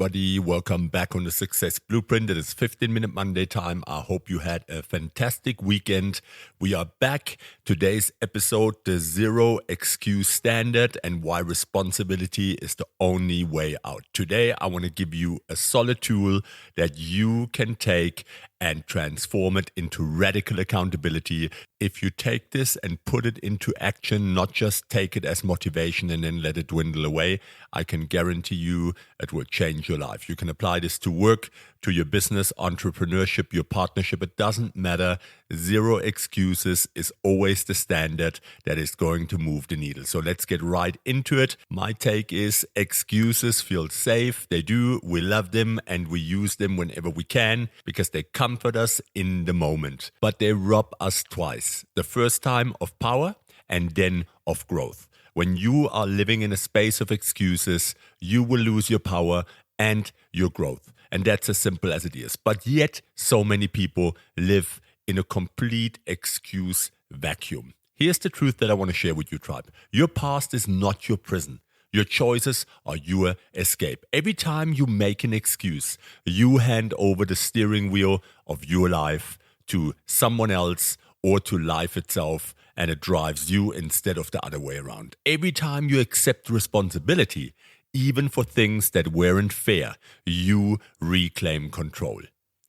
everybody. Welcome back on the Success Blueprint. It is 15-minute Monday time. I hope you had a fantastic weekend. We are back. Today's episode, the zero excuse standard and why responsibility is the only way out. Today, I want to give you a solid tool that you can take and transform it into radical accountability. If you take this and put it into action, not just take it as motivation and then let it dwindle away, I can guarantee you it will change your life. You can apply this to work, to your business, entrepreneurship, your partnership. It doesn't matter. Zero excuses is always the standard that is going to move the needle. So let's get right into it. My take is excuses feel safe. They do. We love them and we use them whenever we can because they comfort us in the moment. But they rob us twice. The first time of power and then of growth. When you are living in a space of excuses, you will lose your power and your growth. And that's as simple as it is. But yet, so many people live in a complete excuse vacuum. Here's the truth that I want to share with you, tribe. Your past is not your prison. Your choices are your escape. Every time you make an excuse, you hand over the steering wheel of your life to someone else or to life itself, and it drives you instead of the other way around. Every time you accept responsibility, even for things that weren't fair, you reclaim control.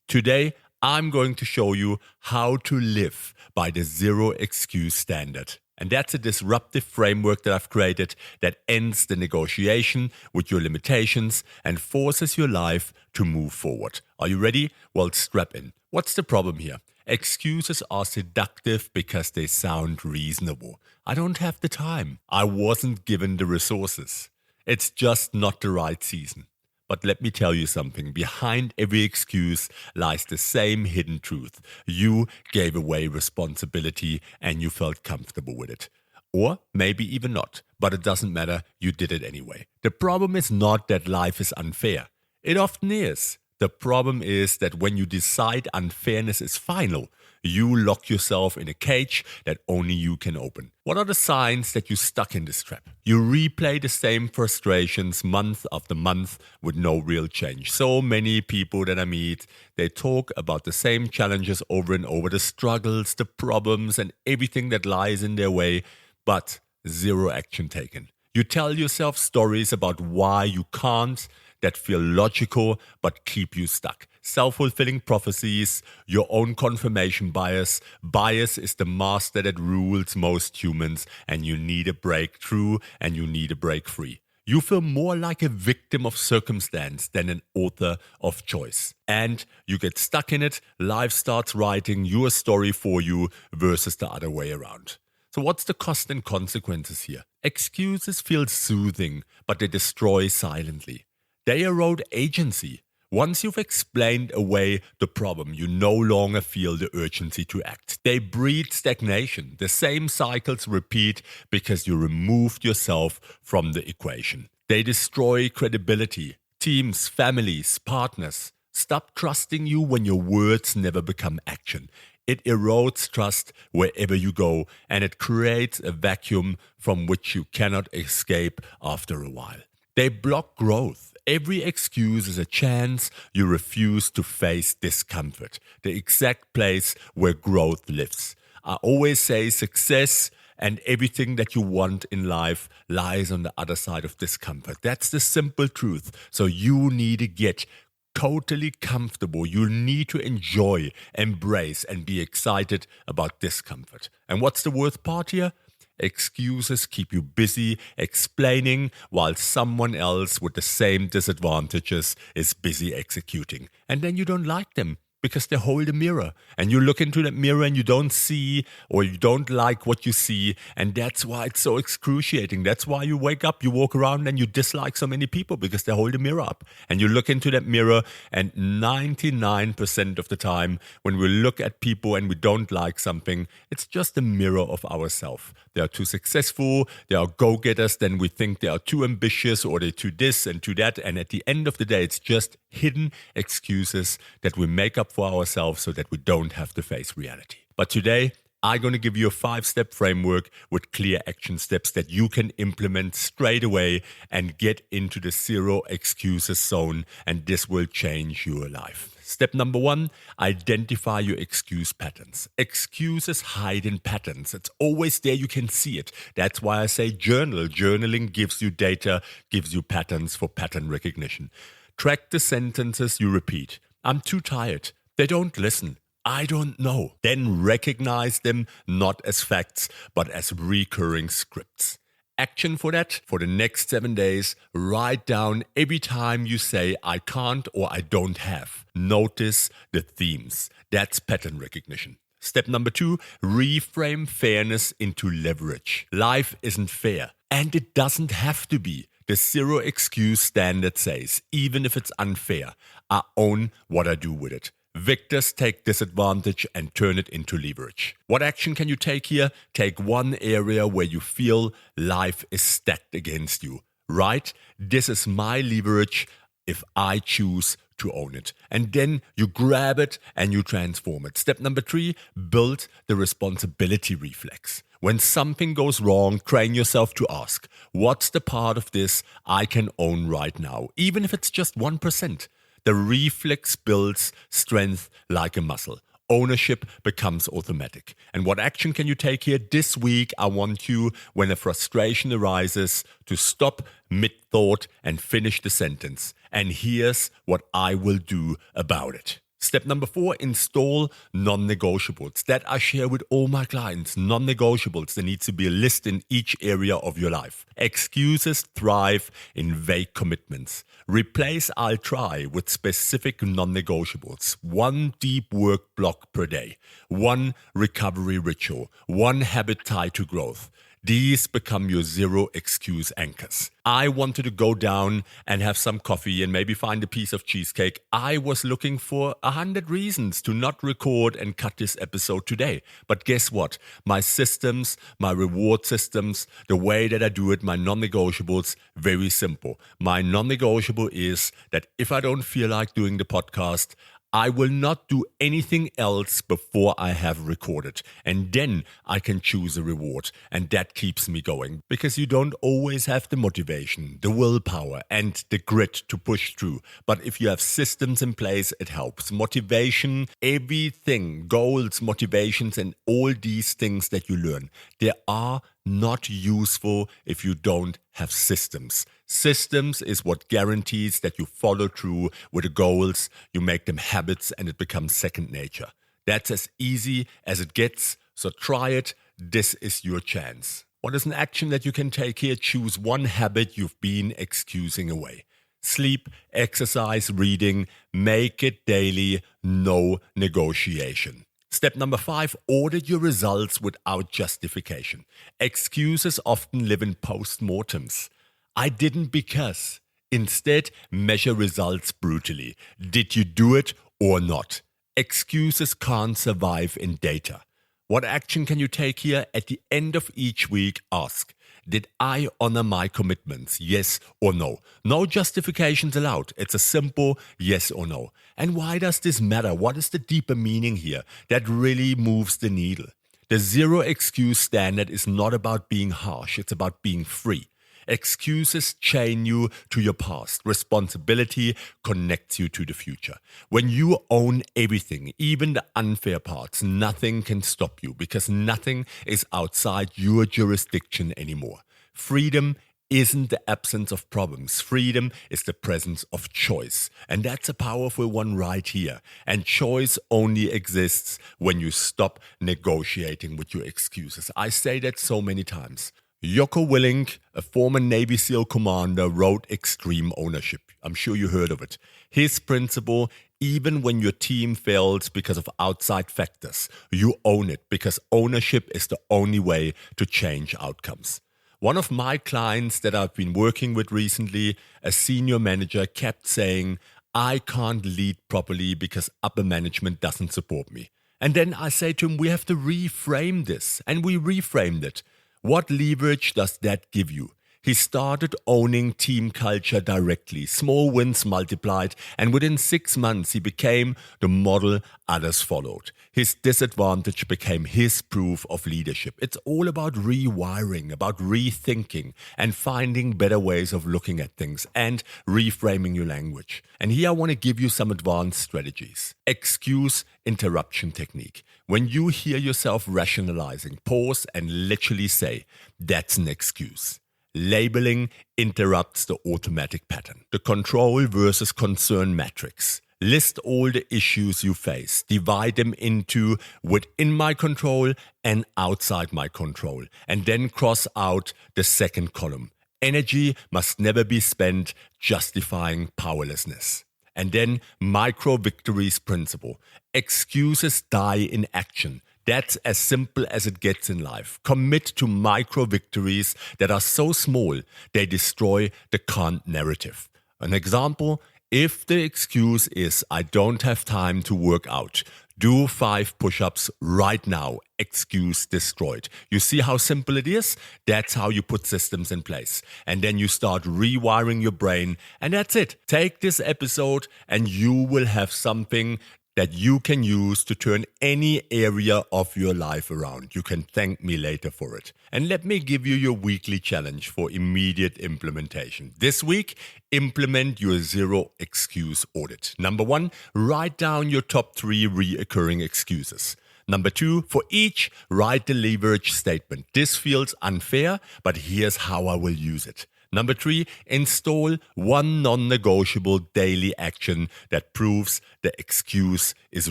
Today, I'm going to show you how to live by the zero excuse standard. And that's a disruptive framework that I've created that ends the negotiation with your limitations and forces your life to move forward. Are you ready? Well, strap in. What's the problem here? Excuses are seductive because they sound reasonable. I don't have the time. I wasn't given the resources. It's just not the right season. But let me tell you something. Behind every excuse lies the same hidden truth. You gave away responsibility and you felt comfortable with it. Or maybe even not. But it doesn't matter. You did it anyway. The problem is not that life is unfair. It often is. The problem is that when you decide unfairness is final, you lock yourself in a cage that only you can open. What are the signs that you're stuck in this trap? You replay the same frustrations month after month with no real change. So many people that I meet, they talk about the same challenges over and over, the struggles, the problems, and everything that lies in their way, but zero action taken. You tell yourself stories about why you can't, that feel logical but keep you stuck. Self-fulfilling prophecies, your own confirmation bias. Bias is the master that rules most humans, and you need a breakthrough and you need a break free. You feel more like a victim of circumstance than an author of choice. And you get stuck in it, life starts writing your story for you versus the other way around. So what's the cost and consequences here? Excuses feel soothing, but they destroy silently. They erode agency. Once you've explained away the problem, you no longer feel the urgency to act. They breed stagnation. The same cycles repeat because you removed yourself from the equation. They destroy credibility. Teams, families, partners stop trusting you when your words never become action. It erodes trust wherever you go, and it creates a vacuum from which you cannot escape after a while. They block growth. Every excuse is a chance you refuse to face discomfort, the exact place where growth lives. I always say success and everything that you want in life lies on the other side of discomfort. That's the simple truth. So you need to get totally comfortable. You need to enjoy, embrace, and be excited about discomfort. And what's the worst part here? Excuses keep you busy explaining while someone else with the same disadvantages is busy executing. And then you don't like them because they hold a mirror. And you look into that mirror and you don't see or you don't like what you see. And that's why it's so excruciating. That's why you wake up, you walk around and you dislike so many people because they hold a mirror up. And you look into that mirror and 99% of the time when we look at people and we don't like something, it's just a mirror of ourselves. They are too successful, they are go-getters, then we think they are too ambitious or they're too this and too that. And at the end of the day, it's just hidden excuses that we make up for ourselves so that we don't have to face reality. But today, I'm going to give you a 5-step framework with clear action steps that you can implement straight away and get into the zero excuses zone, and this will change your life. Step number 1, identify your excuse patterns. Excuses hide in patterns. It's always there. You can see it. That's why I say journal. Journaling gives you data, gives you patterns for pattern recognition. Track the sentences you repeat. I'm too tired. They don't listen. I don't know. Then recognize them not as facts, but as recurring scripts. Action for that, for the next 7 days, write down every time you say I can't or I don't have. Notice the themes. That's pattern recognition. Step number 2, reframe fairness into leverage. Life isn't fair, and it doesn't have to be. The zero excuse standard says, even if it's unfair, I own what I do with it. Victors take disadvantage and turn it into leverage. What action can you take here? Take one area where you feel life is stacked against you. Right? This is my leverage if I choose to own it. And then you grab it and you transform it. Step number 3, build the responsibility reflex. When something goes wrong, train yourself to ask, what's the part of this I can own right now? Even if it's just 1%. The reflex builds strength like a muscle. Ownership becomes automatic. And what action can you take here? This week, I want you, when a frustration arises, to stop mid-thought and finish the sentence. And here's what I will do about it. Step number 4, install non-negotiables. That I share with all my clients. Non-negotiables. There needs to be a list in each area of your life. Excuses thrive in vague commitments. Replace I'll try with specific non-negotiables. 1 deep work block per day. 1 recovery ritual. 1 habit tied to growth. These become your zero excuse anchors. I wanted to go down and have some coffee and maybe find a piece of cheesecake. I was looking for 100 reasons to not record and cut this episode today. But guess what? My systems, my reward systems, the way that I do it, my non-negotiables, very simple. My non-negotiable is that if I don't feel like doing the podcast, I will not do anything else before I have recorded. And then I can choose a reward. And that keeps me going. Because you don't always have the motivation, the willpower, and the grit to push through. But if you have systems in place, it helps. Motivation, everything, goals, motivations, and all these things that you learn, they are not useful if you don't have systems. Systems is what guarantees that you follow through with the goals, you make them habits, and it becomes second nature. That's as easy as it gets, so try it. This is your chance. What is an action that you can take here? Choose one habit you've been excusing away. Sleep, exercise, reading, make it daily, no negotiation. Step number 5, audit your results without justification. Excuses often live in post-mortems. I didn't because. Instead, measure results brutally. Did you do it or not? Excuses can't survive in data. What action can you take here? At the end of each week, ask, did I honor my commitments? Yes or no? No justifications allowed. It's a simple yes or no. And why does this matter? What is the deeper meaning here that really moves the needle? The zero excuse standard is not about being harsh. It's about being free. Excuses chain you to your past. Responsibility connects you to the future. When you own everything, even the unfair parts, nothing can stop you because nothing is outside your jurisdiction anymore. Freedom isn't the absence of problems. Freedom is the presence of choice. And that's a powerful one right here. And choice only exists when you stop negotiating with your excuses. I say that so many times. Jocko Willink, a former Navy SEAL commander, wrote Extreme Ownership. I'm sure you heard of it. His principle, even when your team fails because of outside factors, you own it because ownership is the only way to change outcomes. One of my clients that I've been working with recently, a senior manager, kept saying, I can't lead properly because upper management doesn't support me. And then I say to him, we have to reframe this. And we reframed it. What leverage does that give you? He started owning team culture directly. Small wins multiplied, and within 6 months he became the model others followed. His disadvantage became his proof of leadership. It's all about rewiring, about rethinking, and finding better ways of looking at things and reframing your language. And here I want to give you some advanced strategies. Excuse interruption technique. When you hear yourself rationalizing, pause and literally say, "That's an excuse." Labeling interrupts the automatic pattern. The control versus concern matrix. List all the issues you face. Divide them into within my control and outside my control. And then cross out the second column. Energy must never be spent justifying powerlessness. And then micro-victories principle. Excuses die in action. That's as simple as it gets in life. Commit to micro-victories that are so small they destroy the can't narrative. An example, if the excuse is I don't have time to work out, do 5 push-ups right now. Excuse destroyed. You see how simple it is? That's how you put systems in place. And then you start rewiring your brain. And that's it. Take this episode and you will have something that you can use to turn any area of your life around. You can thank me later for it. And let me give you your weekly challenge for immediate implementation. This week, implement your zero excuse audit. Number 1, write down your top 3 reoccurring excuses. Number 2, for each, write the leverage statement. This feels unfair, but here's how I will use it. Number 3, install one non-negotiable daily action that proves the excuse is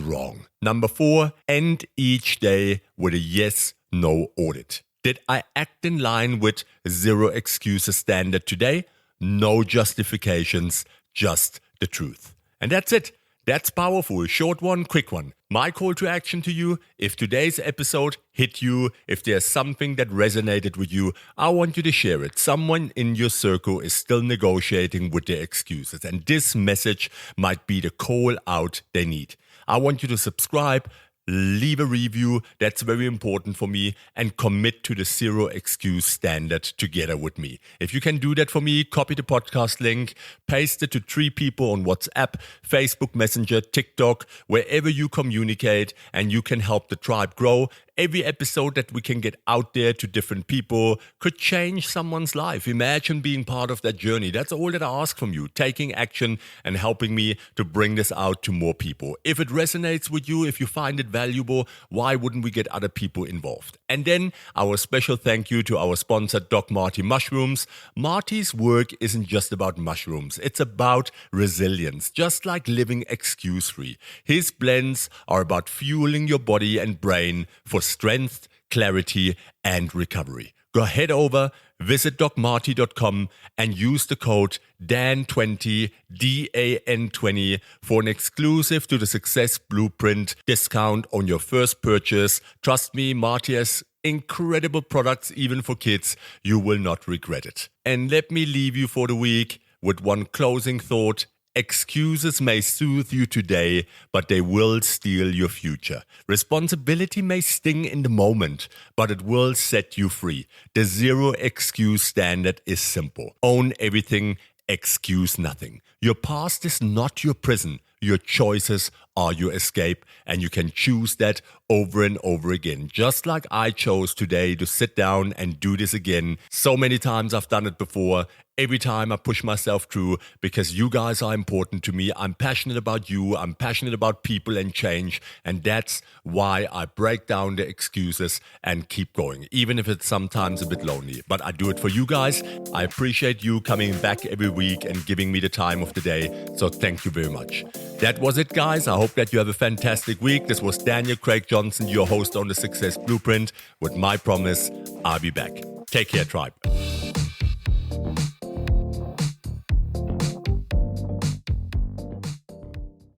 wrong. Number 4, end each day with a yes/no audit. Did I act in line with zero excuses standard today? No justifications, just the truth. And that's it. That's powerful. Short one, quick one. My call to action to you, if today's episode hit you, if there's something that resonated with you, I want you to share it. Someone in your circle is still negotiating with their excuses, and this message might be the call out they need. I want you to subscribe, leave a review, that's very important for me, and commit to the zero excuse standard together with me. If you can do that for me, copy the podcast link, paste it to 3 people on WhatsApp, Facebook Messenger, TikTok, wherever you communicate, and you can help the tribe grow. Every episode that we can get out there to different people could change someone's life. Imagine being part of that journey. That's all that I ask from you, taking action and helping me to bring this out to more people. If it resonates with you, if you find it valuable, why wouldn't we get other people involved? And then our special thank you to our sponsor, Doc Marty Mushrooms. Marty's work isn't just about mushrooms. It's about resilience, just like living excuse-free. His blends are about fueling your body and brain for strength, clarity, and recovery. Go head over, visit docmarty.com and use the code DAN20, DAN20 for an exclusive to the Success Blueprint discount on your first purchase. Trust me, Marty has incredible products even for kids. You will not regret it. And let me leave you for the week with one closing thought. Excuses may soothe you today, but they will steal your future. Responsibility may sting in the moment, but it will set you free. The zero excuse standard is simple. Own everything, excuse nothing. Your past is not your prison. Your choices are your escape, and you can choose that over and over again. Just like I chose today to sit down and do this again. So many times I've done it before. Every time I push myself through because you guys are important to me. I'm passionate about you. I'm passionate about people and change. And that's why I break down the excuses and keep going, even if it's sometimes a bit lonely. But I do it for you guys. I appreciate you coming back every week and giving me the time of the day. So thank you very much. That was it, guys. I hope that you have a fantastic week. This was Daniel Craig Johnson, your host on the Success Blueprint. With my promise, I'll be back. Take care, tribe.